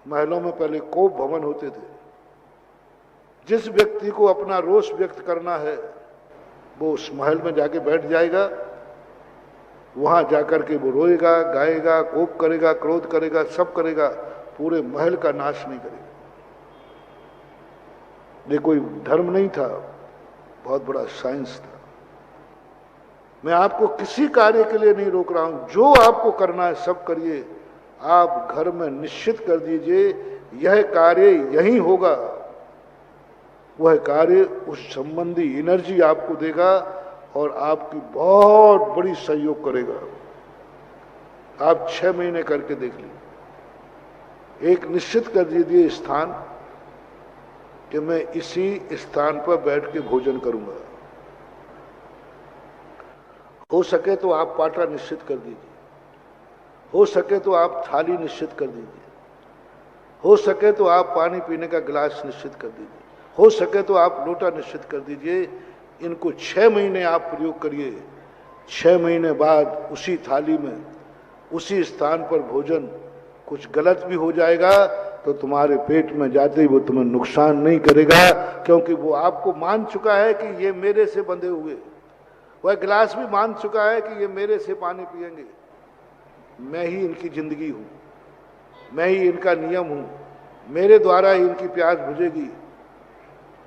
Speaker 1: महलों में पहले कोप भवन होते थे। जिस व्यक्ति को अपना रोष व्यक्त करना है वो उस महल में जाके बैठ जाएगा, वहां जाकर के वो रोएगा, गाएगा, कोप करेगा, क्रोध करेगा, सब करेगा, पूरे महल का नाश नहीं करेगा। ये कोई धर्म नहीं था, बहुत बड़ा साइंस था। मैं आपको किसी कार्य के लिए नहीं रोक रहा हूं, जो आपको करना है सब करिए। आप घर में निश्चित कर दीजिए यह कार्य यही होगा, वह कार्य उस संबंधी एनर्जी आपको देगा और आपकी बहुत बड़ी सहयोग करेगा। आप 6 महीने करके देख लीजिए। एक निश्चित कर दीजिए स्थान कि मैं इसी स्थान पर बैठ के भोजन करूंगा। हो सके तो आप पाटा निश्चित कर दीजिए, हो सके तो आप थाली निश्चित कर दीजिए, हो सके तो आप पानी पीने का गिलास निश्चित कर दीजिए, हो सके तो आप लोटा निश्चित कर दीजिए। इनको 6 महीने आप प्रयोग करिए। 6 महीने बाद उसी थाली में उसी स्थान पर भोजन कुछ गलत भी हो जाएगा तो तुम्हारे पेट में जाते ही वो तुम्हें नुकसान नहीं करेगा, क्योंकि वो आपको मान चुका है कि ये मेरे से बंधे हुए। वह गिलास भी मान चुका है कि ये मेरे से पानी पिएंगे, मैं ही इनकी जिंदगी हूं, मैं ही इनका नियम हूं, मेरे द्वारा ही इनकी प्यास बुझेगी।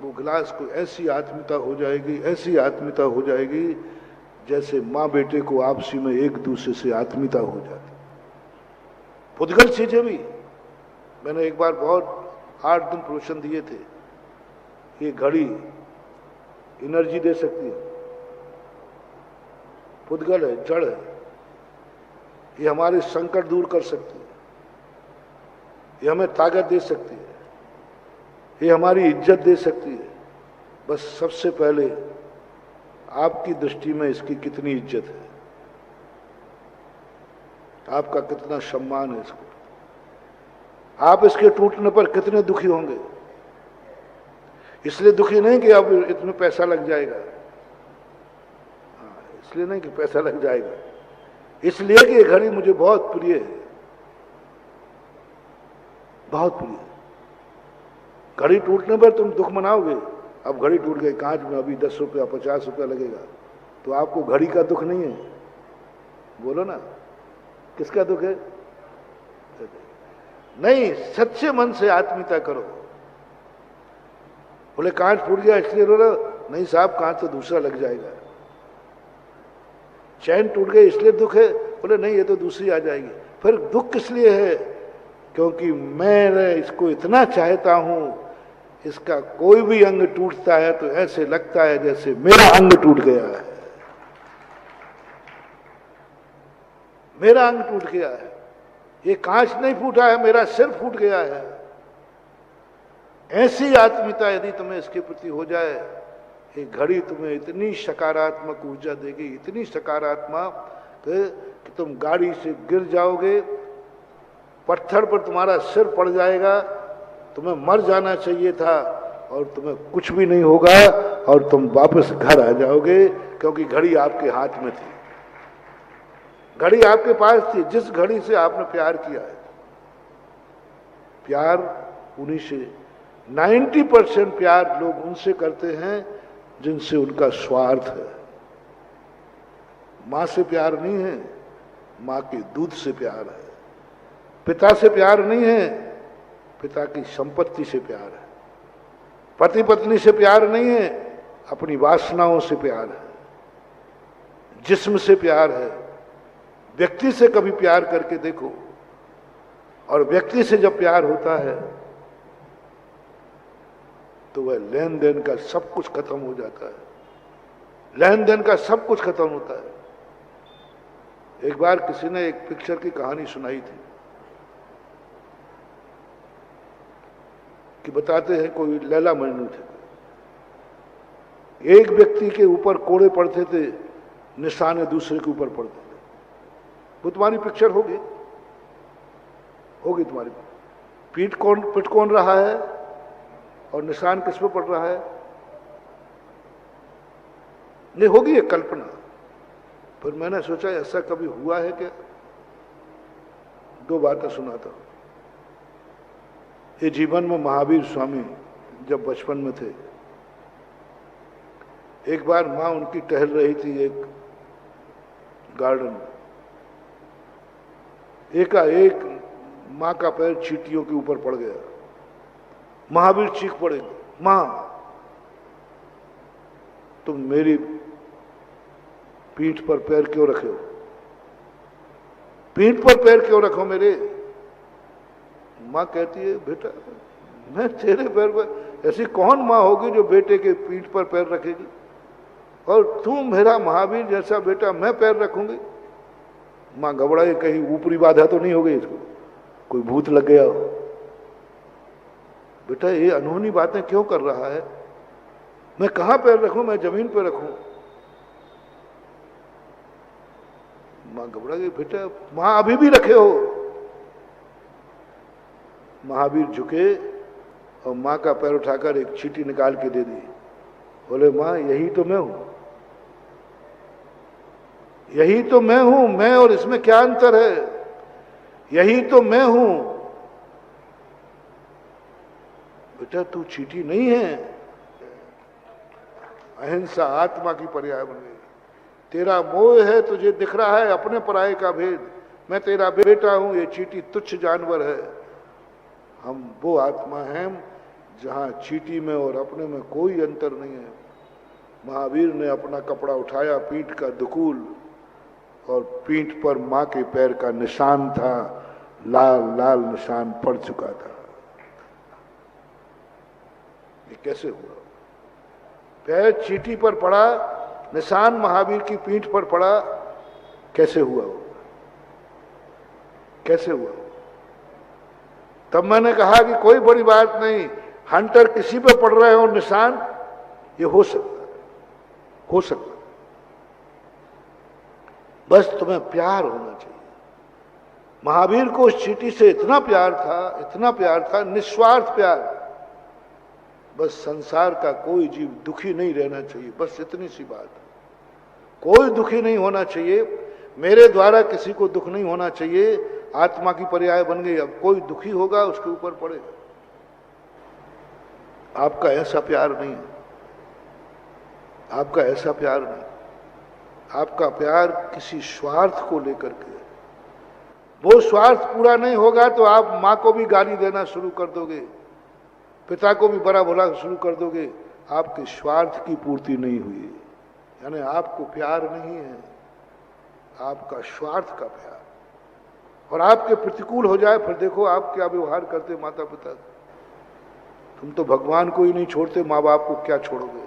Speaker 1: वो गिलास को ऐसी आत्मीयता हो जाएगी, ऐसी आत्मीयता हो जाएगी जैसे माँ बेटे को आपसी में एक दूसरे से आत्मीयता हो जाती। पुद्गल चीजें भी मैंने एक बार बहुत 8 दिन प्रवचन दिए थे। ये घड़ी एनर्जी दे सकती है, पुद्गल है, जड़ है, ये हमारे संकट दूर कर सकती है, ये हमें ताकत दे सकती है, ये हमारी इज्जत दे सकती है। बस सबसे पहले आपकी दृष्टि में इसकी कितनी इज्जत है, आपका कितना सम्मान है इसको, आप इसके टूटने पर कितने दुखी होंगे। इसलिए दुखी नहीं कि अब इसमें पैसा लग जाएगा, इसलिए नहीं कि पैसा लग जाएगा, इसलिए कि ये घड़ी मुझे बहुत प्रिय है, बहुत प्रिय। घड़ी टूटने पर तुम दुख मनाओगे। अब घड़ी टूट गई, कांच में अभी 10 रुपया 50 रुपया लगेगा, तो आपको घड़ी का दुख नहीं है। बोलो ना, किसका दुख है? नहीं, सच्चे मन से आत्मीयता करो। बोले कांच फूट गया इसलिए रो रहे? नहीं साहब, कांच तो दूसरा लग जाएगा। चैन टूट गई इसलिए दुख है? बोले नहीं, ये तो दूसरी आ जाएगी। फिर दुख किस लिए है? क्योंकि मैं इसको इतना चाहता हूं, इसका कोई भी अंग टूटता है तो ऐसे लगता है जैसे मेरा अंग टूट गया है, मेरा अंग टूट गया है। ये कांच नहीं फूटा है, मेरा सिर फूट गया है। ऐसी आत्मीयता यदि तुम्हें इसके प्रति हो जाए, ये घड़ी तुम्हें इतनी सकारात्मक ऊर्जा देगी, इतनी सकारात्मक कि तुम गाड़ी से गिर जाओगे, पत्थर पर तुम्हारा सिर पड़ जाएगा, तुम्हें मर जाना चाहिए था और तुम्हें कुछ भी नहीं होगा और तुम वापस घर आ जाओगे, क्योंकि घड़ी आपके हाथ में थी, घड़ी आपके पास थी। जिस घड़ी से आपने प्यार किया है, प्यार उन्हीं से 90% प्यार लोग उनसे करते हैं जिनसे उनका स्वार्थ है। मां से प्यार नहीं है, मां के दूध से प्यार है। पिता से प्यार नहीं है, पिता की संपत्ति से प्यार है। पति पत्नी से प्यार नहीं है, अपनी वासनाओं से प्यार है, जिस्म से प्यार है। व्यक्ति से कभी प्यार करके देखो, और व्यक्ति से जब प्यार होता है तो वह लेन देन का सब कुछ खत्म हो जाता है, लेन देन का सब कुछ खत्म होता है। एक बार किसी ने एक पिक्चर की कहानी सुनाई थी कि बताते हैं कोई लैला मजनू थे, एक व्यक्ति के ऊपर कोड़े पड़ते थे, निशाने दूसरे के ऊपर पड़ते थे। वो तुम्हारी पिक्चर होगी, होगी तुम्हारी। पिट कौन रहा है और निशान किस पे पड़ रहा है? नहीं, होगी एक कल्पना। फिर मैंने सोचा ऐसा कभी हुआ है क्या? 2 बातें सुनाता हूं। ये जीवन में महावीर स्वामी जब बचपन में थे, एक बार मां उनकी टहल रही थी एक गार्डन में, एकाएक मां का पैर चींटियों के ऊपर पड़ गया। महावीर चीख पड़े, मां तुम मेरी पीठ पर पैर क्यों रखे हो? पीठ पर पैर क्यों रखो मेरे? माँ कहती है बेटा मैं तेरे पैर पर, ऐसी कौन माँ होगी जो बेटे के पीठ पर पैर रखेगी? और तू मेरा महावीर जैसा बेटा, मैं पैर रखूंगी? माँ घबराई, कहीं ऊपरी बाधा तो नहीं हो गई इसको, कोई भूत लग गया हो? बेटा ये अनहोनी बातें क्यों कर रहा है? मैं कहां पैर रखूं? मैं जमीन पर रखूं? मां घबरा गई, बेटा मां अभी भी रखे हो। महावीर झुके और मां का पैर उठाकर एक चीटी निकाल के दे दी। बोले मां यही तो मैं हूं, यही तो मैं हूं, मैं और इसमें क्या अंतर है? यही तो मैं हूं। बेटा तू चीटी नहीं है। अहिंसा आत्मा की पर्याय बन गई। तेरा मोह है, तुझे दिख रहा है अपने पराये का भेद। मैं तेरा बेटा हूं, ये चीटी तुच्छ जानवर है। हम वो आत्मा हैं जहां चीटी में और अपने में कोई अंतर नहीं है। महावीर ने अपना कपड़ा उठाया, पीठ का दुकूल, और पीठ पर मां के पैर का निशान था, लाल लाल निशान पड़ चुका था। ये कैसे हुआ? पैर चीटी पर पड़ा, निशान महावीर की पीठ पर पड़ा, कैसे हुआ? कैसे हुआ? तब मैंने कहा कि कोई बड़ी बात नहीं, हंटर किसी पे पड़ रहे हो निशान, ये हो सकता है, हो सकता है। बस तुम्हें प्यार होना चाहिए। महावीर को उस चीटी से इतना प्यार था, इतना प्यार था, निस्वार्थ प्यार। बस संसार का कोई जीव दुखी नहीं रहना चाहिए, बस इतनी सी बात। कोई दुखी नहीं होना चाहिए, मेरे द्वारा किसी को दुख नहीं होना चाहिए। आत्मा की पर्याय बन गई। अब कोई दुखी होगा उसके ऊपर पड़ेगा। आपका ऐसा प्यार नहीं है, आपका ऐसा प्यार नहीं। आपका प्यार किसी स्वार्थ को लेकर के, वो स्वार्थ पूरा नहीं होगा तो आप मां को भी गाली देना शुरू कर दोगे, पिता को भी बड़ा भला शुरू कर दोगे। आपके स्वार्थ की पूर्ति नहीं हुई, यानी आपको प्यार नहीं है, आपका स्वार्थ का प्यार। और आपके प्रतिकूल हो जाए, फिर देखो आप क्या व्यवहार करते माता पिता। तुम तो भगवान को ही नहीं छोड़ते, माँ बाप को क्या छोड़ोगे?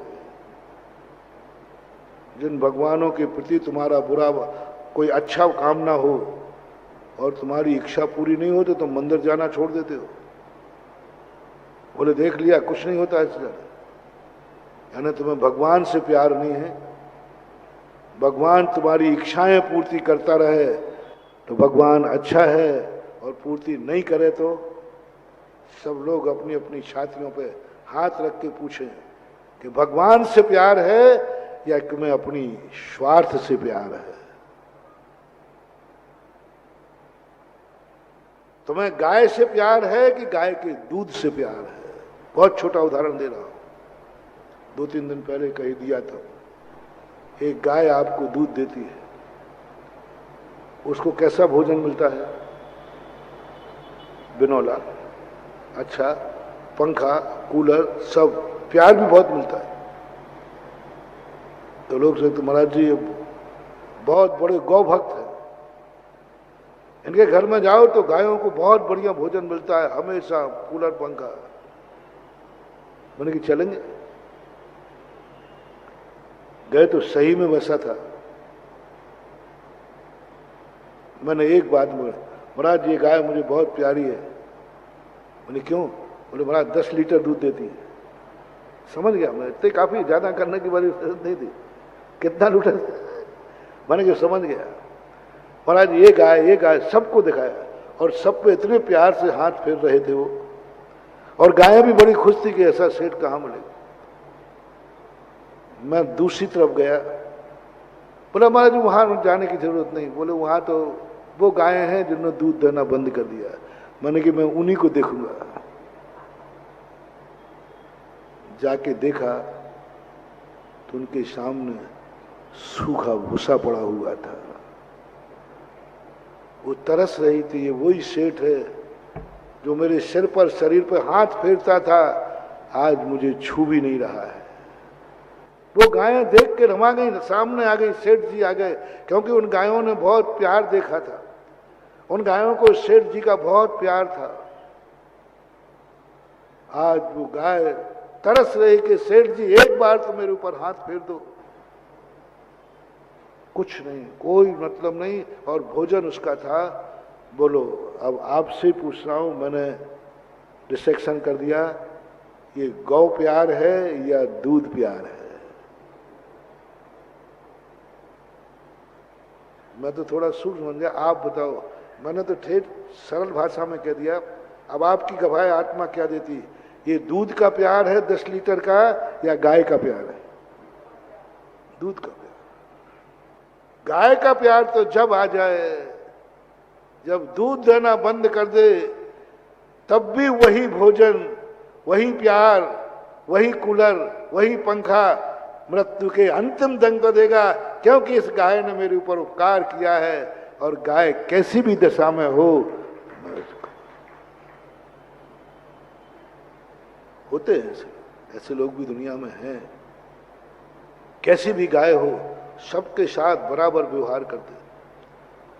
Speaker 1: जिन भगवानों के प्रति तुम्हारा बुरा कोई अच्छा काम ना हो और तुम्हारी इच्छा पूरी नहीं हो तो तुम मंदिर जाना छोड़ देते हो। बोले देख लिया कुछ नहीं होता इससे, यानी तुम्हें भगवान से प्यार नहीं है। भगवान तुम्हारी इच्छाएं पूर्ति करता रहे तो भगवान अच्छा है, और पूर्ति नहीं करे तो सब लोग अपनी अपनी छातियों पे हाथ रख के पूछें कि भगवान से प्यार है या कि मैं अपनी स्वार्थ से प्यार है। तुम्हें गाय से प्यार है कि गाय के दूध से प्यार है? बहुत छोटा उदाहरण दे रहा हूं, 2-3 दिन पहले कही दिया था। एक गाय आपको दूध देती है, उसको कैसा भोजन मिलता है? बिनौला, अच्छा, पंखा, कूलर, सब, प्यार भी बहुत मिलता है। तो लोग कहते महाराज जी बहुत बड़े गौ भक्त हैं, इनके घर में जाओ तो गायों को बहुत बढ़िया भोजन मिलता है, हमेशा कूलर पंखा। मैंने कि चलेंगे? गए तो सही में वैसा था। मैंने एक बात बोला, महाराज ये गाय मुझे बहुत प्यारी है। बोले क्यों? बोले महाराज 10 लीटर दूध देती है। समझ गया मैं, इतने काफी ज्यादा करने की बड़ी जरूरत नहीं थी। कितना लीटर? मैंने क्यों समझ गया। महाराज ये गाय सबको दिखाया और सब पे इतने प्यार से हाथ फेर रहे थे वो, और गायें भी बड़ी खुश थी कि ऐसा सेठ कहाँ मिलेगा। मैं दूसरी तरफ गया, बोला महाराज वहां जाने की जरूरत नहीं। बोले वहां तो वो गायें हैं जिन्होंने दूध देना बंद कर दिया। मैंने कि मैं उन्हीं को देखूंगा। जाके देखा तो उनके सामने सूखा भूसा पड़ा हुआ था। वो तरस रही थी, ये वही सेठ है जो मेरे सिर पर, शरीर पर हाथ फेरता था, आज मुझे छू भी नहीं रहा है। वो गायें देख के रमा गई, सामने आ गई, सेठ जी आ गए, क्योंकि उन गायों ने बहुत प्यार देखा था, उन गायों को सेठ जी का बहुत प्यार था। आज वो गाय तरस रही कि सेठ जी एक बार तो मेरे ऊपर हाथ फेर दो। कुछ नहीं, कोई मतलब नहीं, और भोजन उसका था। बोलो, अब आपसे पूछ रहा हूं, मैंने डिसेक्शन कर दिया, ये गौ प्यार है या दूध प्यार है? मैं तो थोड़ा सूक्ष्म समझ गया, आप बताओ। मैंने तो ठेठ सरल भाषा में कह दिया। अब आपकी गवाह आत्मा क्या देती? ये दूध का प्यार है 10 लीटर का या गाय का प्यार है? दूध का प्यार। गाय का प्यार तो जब आ जाए, जब दूध देना बंद कर दे, तब भी वही भोजन, वही प्यार, वही कूलर, वही पंखा मृत्यु के अंतिम दंग को देगा, क्योंकि इस गाय ने मेरे ऊपर उपकार किया है। और गाय कैसी भी दशा में हो, होते हैं ऐसे लोग भी दुनिया में हैं, कैसी भी गाय हो सबके साथ बराबर व्यवहार करते,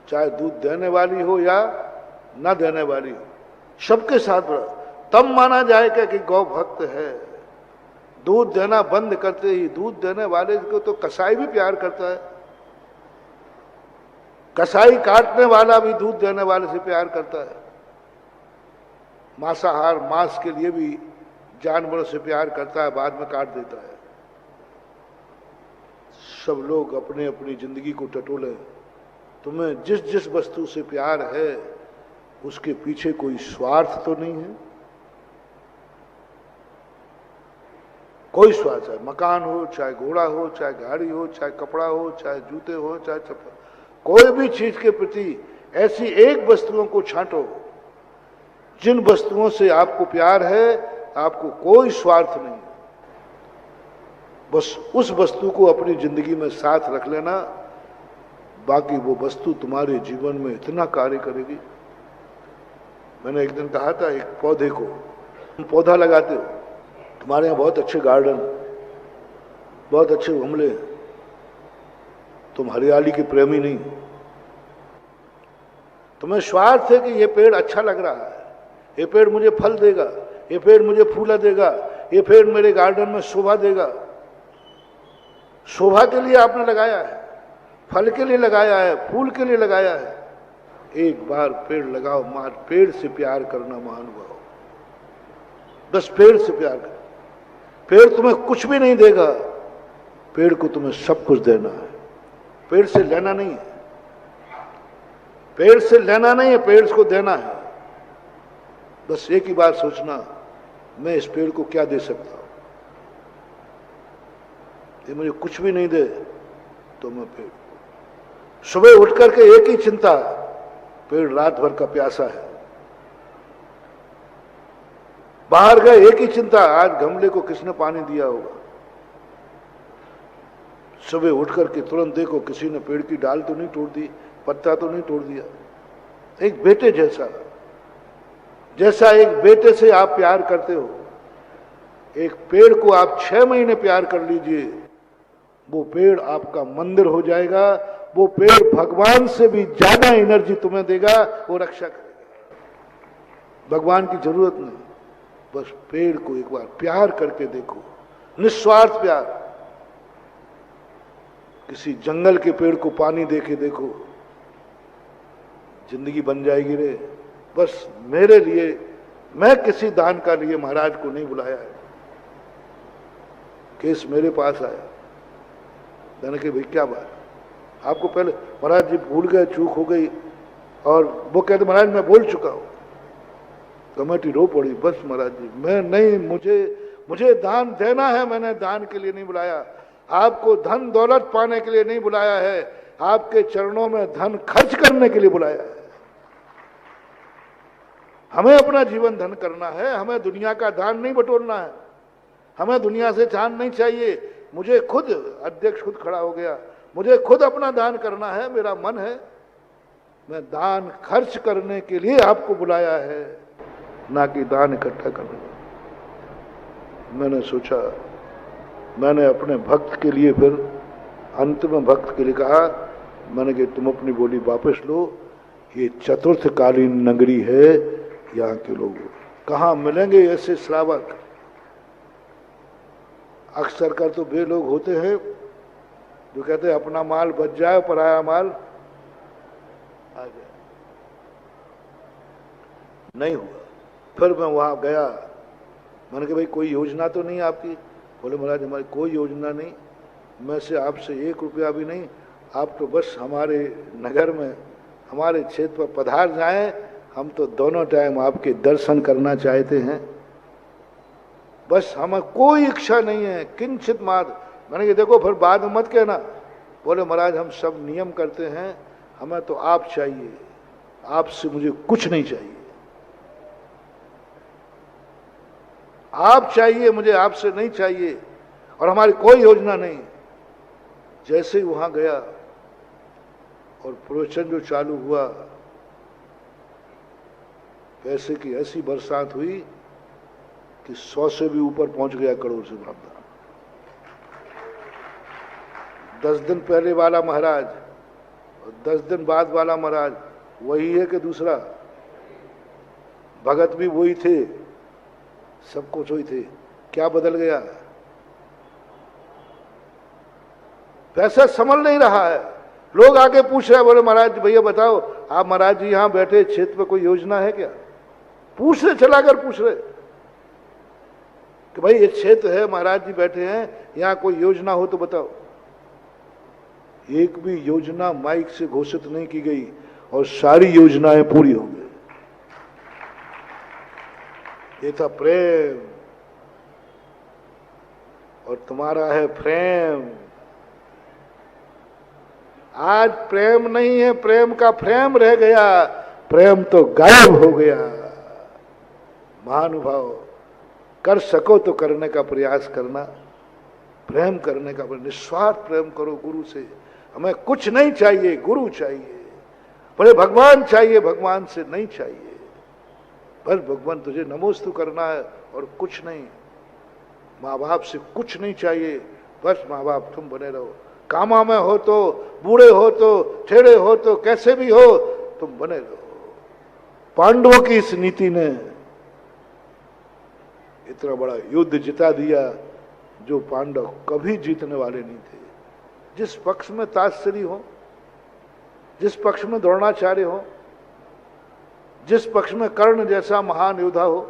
Speaker 1: चाहे दूध देने वाली हो या न देने वाली हो, सबके साथ बराबर। तब माना जाएगा कि गौ भक्त है। दूध देना बंद करते ही दूध देने वाले को तो कसाई भी प्यार करता है, कसाई काटने वाला भी दूध देने वाले से प्यार करता है, मांसाहार मांस के लिए भी जानवरों से प्यार करता है, बाद में काट देता है। सब लोग अपने अपनी जिंदगी को टटोले। तुम्हें जिस जिस वस्तु से प्यार है उसके पीछे कोई स्वार्थ तो नहीं है? कोई स्वार्थ है, मकान हो, चाहे घोड़ा हो, चाहे गाड़ी हो, चाहे कपड़ा हो, चाहे जूते हो, चाहे चप्पल, कोई भी चीज के प्रति ऐसी एक वस्तुओं को छांटो जिन वस्तुओं से आपको प्यार है, आपको कोई स्वार्थ नहीं, बस उस वस्तु को अपनी जिंदगी में साथ रख लेना। बाकी वो वस्तु तुम्हारे जीवन में इतना कार्य करेगी। मैंने एक दिन कहा था, एक पौधे को, तुम पौधा लगाते हो, तुम्हारे यहाँ बहुत अच्छे गार्डन, बहुत अच्छे गमले, तुम हरियाली के प्रेमी नहीं, तुम्हें स्वार्थ है कि ये पेड़ अच्छा लग रहा है, ये पेड़ मुझे फल देगा, ये पेड़ मुझे फूला देगा, ये पेड़ मेरे गार्डन में शोभा देगा। शोभा के लिए आपने लगाया है, फल के लिए लगाया है, फूल के लिए लगाया है। एक बार पेड़ लगाओ, मार पेड़ से प्यार करना महानुभाव, बस पेड़ से प्यार कर। पेड़ तुम्हें कुछ भी नहीं देगा, पेड़ को तुम्हें सब कुछ देना है, पेड़ से लेना नहीं है, पेड़ से लेना नहीं है, पेड़ को देना है। बस एक ही बात सोचना, मैं इस पेड़ को क्या दे सकता हूं? ये मुझे कुछ भी नहीं दे तो मैं पेड़, सुबह उठ करके एक ही चिंता, पेड़ रात भर का प्यासा है। बाहर गए एक ही चिंता, आज गमले को किसने पानी दिया होगा। सुबह उठ करके तुरंत देखो किसी ने पेड़ की डाल तो नहीं तोड़ दी, पत्ता तो नहीं तोड़ दिया। एक बेटे जैसा, जैसा एक बेटे से आप प्यार करते हो, एक पेड़ को आप 6 महीने प्यार कर लीजिए, वो पेड़ आपका मंदिर हो जाएगा। वो पेड़ भगवान से भी ज्यादा एनर्जी तुम्हें देगा, वो रक्षा करेगा। भगवान की जरूरत नहीं, बस पेड़ को एक बार प्यार करके देखो, निस्वार्थ प्यार। किसी जंगल के पेड़ को पानी दे के देखो, जिंदगी बन जाएगी रे। बस मेरे लिए, मैं किसी दान का लिए महाराज को नहीं बुलाया है, केस मेरे पास आया, मैंने कहा भाई क्या बात, आपको पहले महाराज जी भूल गए, चूक हो गई, और वो कहते महाराज मैं बोल चुका हूं। कमेटी रो पड़ी, बस महाराज जी मैं नहीं, मुझे दान देना है, मैंने दान के लिए नहीं बुलाया, आपको धन दौलत पाने के लिए नहीं बुलाया है, आपके चरणों में धन खर्च करने के लिए बुलाया है। हमें अपना जीवन धन करना है, हमें दुनिया का दान नहीं बटोरना है, हमें दुनिया से दान नहीं चाहिए। मुझे खुद, अध्यक्ष खुद खड़ा हो गया, मुझे खुद अपना दान करना है, मेरा मन है, मैं दान खर्च करने के लिए आपको बुलाया है, ना कि दान इकट्ठा करने। मैंने सोचा मैंने अपने भक्त के लिए फिर अंत में भक्त के लिए कहा, मैंने कि तुम अपनी बोली वापस लो, ये चतुर्थकालीन नगरी है, यहाँ के लोग कहाँ मिलेंगे ऐसे श्रावक। अक्सर कर तो वे लोग होते हैं जो कहते हैं अपना माल बच जाए, पराया माल आ जाए। नहीं हुआ। फिर मैं वहां गया, मैंने कहा भाई कोई योजना तो नहीं आपकी? बोले महाराज हमारी कोई योजना नहीं, मैं से आपसे 1 रुपया भी नहीं, आप तो बस हमारे नगर में हमारे क्षेत्र पर पधार जाएं, हम तो दोनों टाइम आपके दर्शन करना चाहते हैं, बस हमें कोई इच्छा नहीं है, किंचित मात्र। मैंने कहा देखो फिर बाद में मत कहना। बोले महाराज हम सब नियम करते हैं, हमें तो आप चाहिए, आपसे मुझे कुछ नहीं चाहिए, आप चाहिए, मुझे आपसे नहीं चाहिए, और हमारी कोई योजना नहीं। जैसे ही वहां गया और प्रवचन जो चालू हुआ, पैसे की ऐसी बरसात हुई कि 100 से भी ऊपर पहुंच गया, करोड़ से ज्यादा। 10 दिन पहले वाला महाराज और 10 दिन बाद वाला महाराज वही है कि दूसरा? भगत भी वही थे, सब कुछ वही थे, क्या बदल गया? पैसा संभल नहीं रहा है। लोग आके पूछ रहे, बोले महाराज भैया बताओ, आप महाराज जी यहां बैठे क्षेत्र में कोई योजना है क्या? पूछ रहे, चलाकर पूछ रहे कि भाई ये क्षेत्र है, महाराज जी बैठे हैं, यहां कोई योजना हो तो बताओ। एक भी योजना माइक से घोषित नहीं की गई और सारी योजनाएं पूरी हो गई। ये था प्रेम, और तुम्हारा है प्रेम। आज प्रेम नहीं है, प्रेम का फ्रेम रह गया, प्रेम तो गायब हो गया। महानुभाव, कर सको तो करने का प्रयास करना, प्रेम करने का, निस्वार्थ प्रेम करो गुरु से। हमें कुछ नहीं चाहिए, गुरु चाहिए, बड़े भगवान चाहिए, भगवान से नहीं चाहिए। बस भगवान तुझे नमोस्तु करना है और कुछ नहीं। माँ बाप से कुछ नहीं चाहिए, बस माँ बाप तुम बने रहो। कामा में हो तो, बूढ़े हो तो, टेढ़े हो तो, कैसे भी हो तुम बने रहो। पांडवों की इस नीति ने इतना बड़ा युद्ध जिता दिया जो पांडव कभी जीतने वाले नहीं थे। जिस पक्ष में तात्सरी हो, जिस पक्ष में द्रोणाचार्य हो, जिस पक्ष में कर्ण जैसा महान योद्धा हो,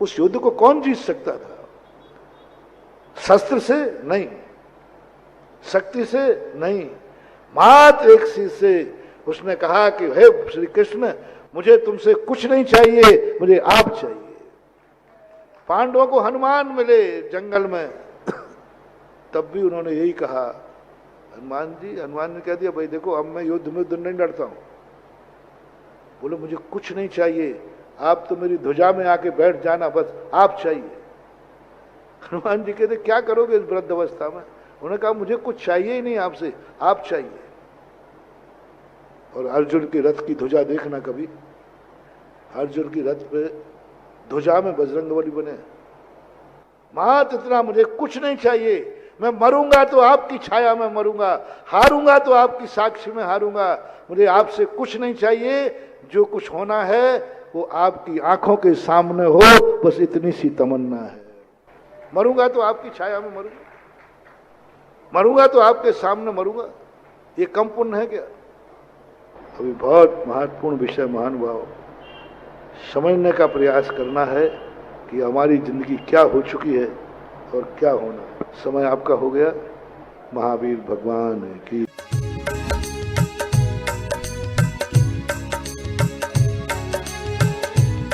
Speaker 1: उस युद्ध को कौन जीत सकता था? शस्त्र से नहीं, शक्ति से नहीं, मात्र एक चीज से। उसने कहा कि हे श्री कृष्ण, मुझे तुमसे कुछ नहीं चाहिए, मुझे आप चाहिए। पांडवों को हनुमान मिले जंगल में, तब भी उन्होंने यही कहा, हनुमान ने कह दिया भाई देखो अब मैं युद्ध में नहीं लड़ता हूं। बोले मुझे कुछ नहीं चाहिए, आप तो मेरी ध्वजा में आके बैठ जाना, बस आप चाहिए। हनुमान जी कहते क्या करोगे इस वृद्ध अवस्था में? उन्होंने कहा मुझे कुछ चाहिए ही नहीं आपसे, आप चाहिए। और अर्जुन की रथ की ध्वजा देखना कभी, अर्जुन की रथ पे ध्वजा में बजरंगबली बने। मात इतना, मुझे कुछ नहीं चाहिए, मैं मरूंगा तो आपकी छाया में मरूंगा, हारूंगा तो आपकी साक्षी में हारूंगा, मुझे आपसे कुछ नहीं चाहिए, जो कुछ होना है वो आपकी आंखों के सामने हो, बस इतनी सी तमन्ना है। मरूंगा तो आपकी छाया में मरूंगा, मरूंगा तो आपके सामने मरूंगा, ये कम पुण्य है क्या? अभी बहुत महत्वपूर्ण विषय महानुभाव समझने का प्रयास करना है कि हमारी जिंदगी क्या हो चुकी है और क्या होना। समय आपका हो गया। महावीर भगवान की